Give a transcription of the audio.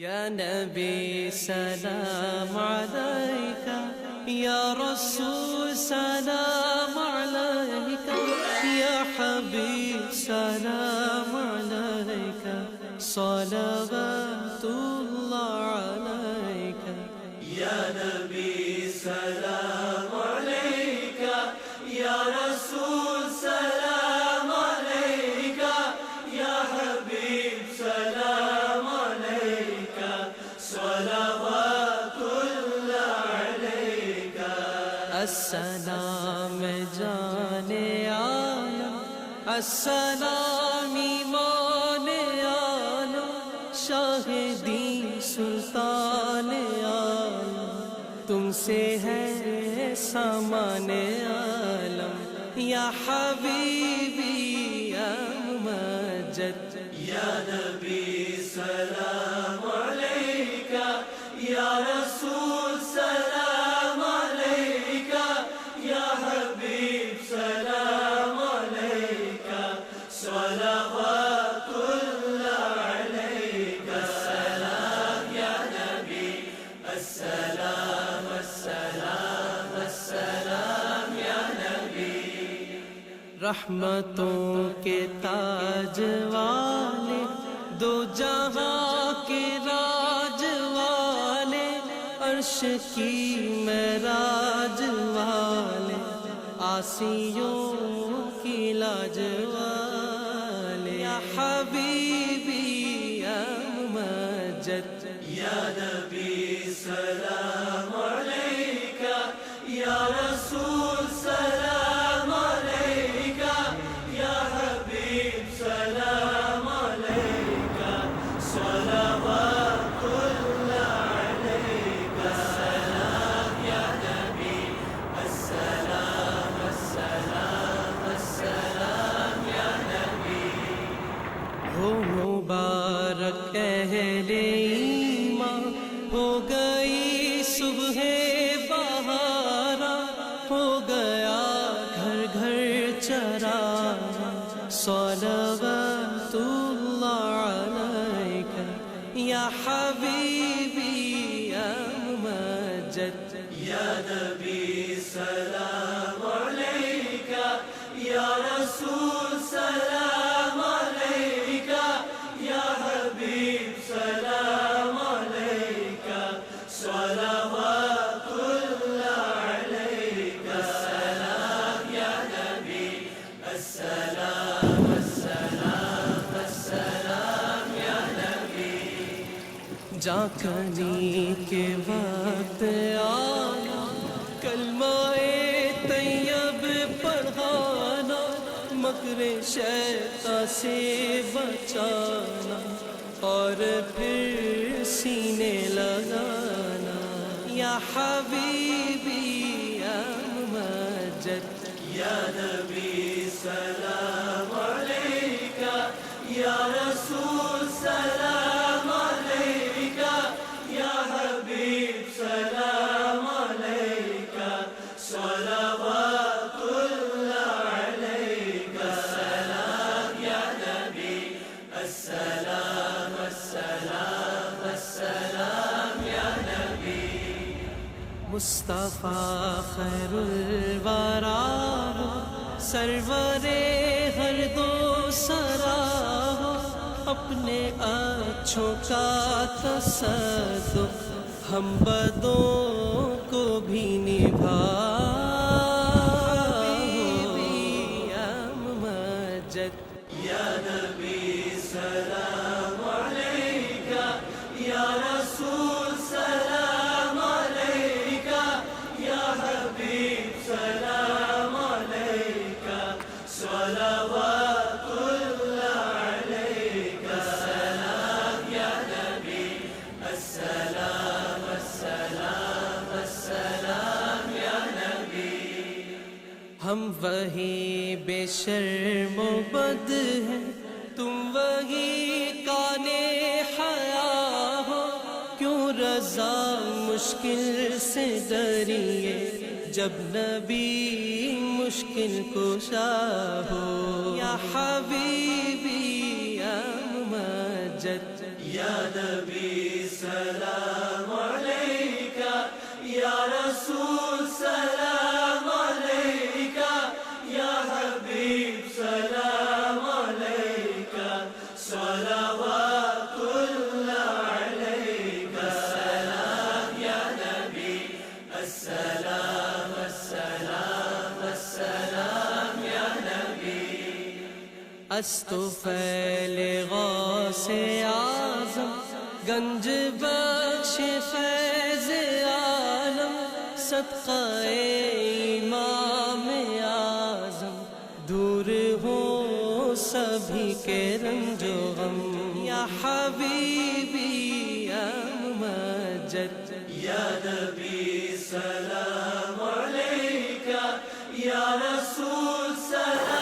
یا نبی سلام علیکہ، یا رسول سلام علیکہ، یا حبیب سلام علیکہ، صلوات اللہ علیکہ۔ یا نبی سلام علیکہ، یا رسول سلام علیکہ، یا حبیب سلام علیکہ، صلوات اللہ علیکہ۔ السلام جان عالم، السلام ایمان عالم، شاہدین سلطان عالم، تم سے ہے سامان عالم، یا حبیبی یا ممجد۔ یا نبی سلام علیکہ، یا رسول سلام علیکہ، یا حبیب سلام علیکہ، صلوات اللہ علیکہ۔ السلام یا نبی، السلام السلام السلام یا نبی۔ رحمتوں کے تاج والے، دو جہاں کے راج والے، عرش کی معراج والے، آسیوں کی لاج والے، یا حبیبی یا ممجد۔ یا نبی سلام علیکہ، یا رسول سلام علیکہ، یا حبیب سلام علیکہ، صلوات اللہ علیکہ۔ السلام یا نبی، السلام السلام السلام یا نبی۔ ہو مبارک اہل ایمان، ہو گئی صبح بہارا، ہو گیا گھر گھر چراغا، صلوات اللہ علیکہ، یا حبیبی یا ممجد۔ یا نبی سلام علیکہ، یا رسول سلام علیکہ، یا حبیب سلام علیکہ، صلوات اللہ علیکہ۔ السلام یا نبی، السلام السلام السلام یا نبی۔ جاکنی کے وقت آنا، کلمہ طیب پڑھانا، مکر شیطان سے بچانا، اور پھر سینے لگانا، یا حبیبی یا ممجد۔ یا نبی سلام علیکہ، یا رسول سلام علیکہ، یا حبیب سلام علیکہ، صلوات اللہ علیکہ۔ السلام یا نبی، السلام السلام السلام یا نبی۔ مصطفیٰ خیر الورا ہو، سرور ہر دو سرا ہو، اپنے اچھوں کا تصدق ہم بدوں کو بھی نبھا یا ممجد۔ یا نبی سلام علیکہ، یا رسول سلام علیکہ، یا حبیب سلام علیکہ، صلوات اللہ علیکہ۔ السلام یا نبی، السلام السلام السلام یا نبی۔ ہم وہی بے شرم و بد ہیں، تم وہی کانے حیا ہو، کیوں رضا مشکل سے ڈریے، جب نبی مشکل کشا ہو، یا حبیبی یا ممجد۔ یا نبی رسول سلام علیکہ، یا حبیب سلام علیکہ، صلوات اللہ علیکہ، السلام یا نبی، السلام السلام السلام یا نبی۔ استفیل غوث اعظم، گنج بخش فیض عالم، صدقہ امام اعظم، دور ہو سبھی کے رنج و غم، یا حبیبی یا ممجد، یا نبی سلام علیکہ، یا رسول سلام